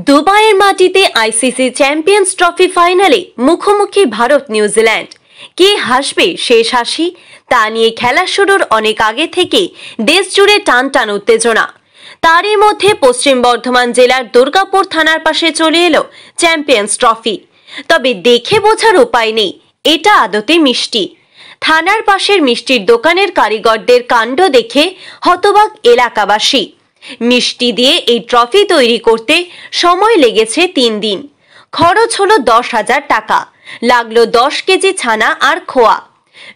দুবাইয়ের মাটিতে ICC champions trophy ফাইনালে মুখোমুখি ভারত নিউজিল্যান্ড। কে হাসবে শেষ হাসি তা নিয়ে খেলা শুরুর অনেক আগে থেকে দেশ জুড়ে টান টান উত্তেজনা। তারই মধ্যে পশ্চিম বর্ধমান জেলার দুর্গাপুর থানার পাশে চলে এলো চ্যাম্পিয়ন্স ট্রফি। তবে দেখে বোঝার উপায় নেই এটা আদতে মিষ্টি। থানার পাশের মিষ্টির দোকানের কারিগরদের কাণ্ড দেখে হতবাক এলাকাবাসী। মিষ্টি দিয়ে এই ট্রফি তৈরি করতে সময় লেগেছে 3 দিন। খরচ হলো 10,000 টাকা, লাগলো 10 কেজি ছানা আর খোয়া।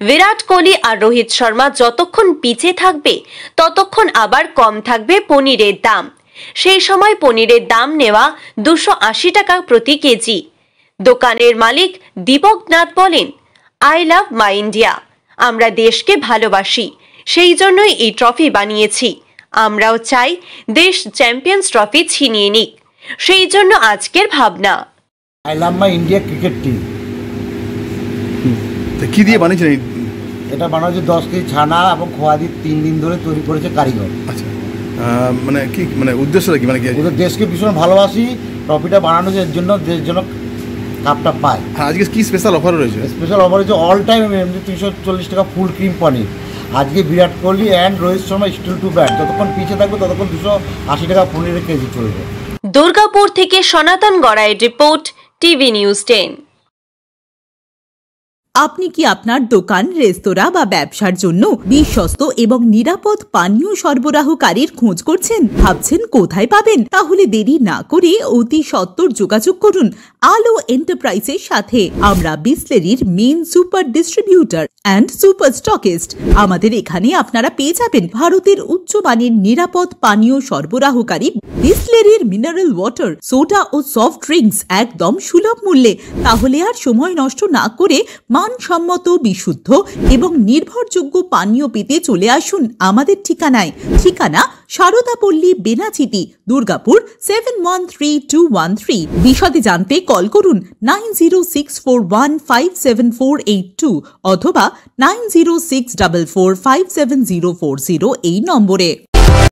বিরাট কোহলি আর রোহিত শর্মা যতক্ষণ পিছে থাকবে ততক্ষণ আবার কম থাকবে পনিরের দাম। সেই সময় পনিরের দাম নেওয়া 280 টাকা প্রতি কেজি। দোকানের মালিক দীপক নাথ বলেন, আই লাভ মাই ইন্ডিয়া, আমরা দেশকে ভালোবাসি, সেই জন্যই এই ট্রফি বানিয়েছি। আমরাও চাই দেশ চ্যাম্পিয়ন্স ট্রফি ছিনিয়ে নিক, সেই জন্য আজকের ভাবনা। I love my India cricket team. কি দিয়ে বানিয়েছেন? এটা বানাচ্ছে 10 কেজি ছানা এবং খোয়া দিয়ে 3 দিন ধরে তৈরি করেছে কারিগর। আচ্ছা, মানে কি মানে উদ্দেশ্যটা কি? মানে কি ওদের দেশকে ভীষণ ভালোবাসি, ট্রফিটা বানানোর জন্য দেশ যেন কাপটা পায়। হ্যাঁ, আজকে কি স্পেশাল অফার রয়েছে? স্পেশাল অফার হচ্ছে অল টাইম এমনি 340 টাকা ফুল ক্রিম পনির। আজকে Virat Kohli and Rohit Sharma still to bat, যতক্ষণ পিছিয়ে থাকবে ততক্ষণ 280 টাকা পনিরের কেজি চলবে। দুর্গাপুর থেকে সনাতন গড়াইয়ের রিপোর্ট, টিভি নিউজ 10। আপনি কি আপনার দোকান, রেস্তোরাঁ বা ব্যবসার জন্য বিশ্বস্ত এবং নিরাপদ পানীয় সরবরাহকারীর খোঁজ করছেন? ভাবছেন কোথায় পাবেন? তাহলে দেরি না করে অতি সত্বর যোগাযোগ করুন আলো এন্টারপ্রাইজের সাথে। আমরা বিসলেরির main super distributor and super stockist. আমাদের এখানে আপনারা পেয়ে যাবেন ভারতের উচ্চমানের নিরাপদ পানীয় সরবরাহকারী বিসলেরির মিনারেল ওয়াটার, সোডা ও সফট ড্রিঙ্কস একদম সুলভ মূল্যে। তাহলে আর সময় নষ্ট না করে মানসম্মত, বিশুদ্ধ এবং নির্ভরযোগ্য পানীয় পেতে চলে আসুন আমাদের ঠিকানায়। ঠিকানা সারদাপল্লী, বেনাচিটি, দুর্গাপুর 713213। বিশদে জানতে কল করুন 9064157482 অথবা 9064457040 এই নম্বরে।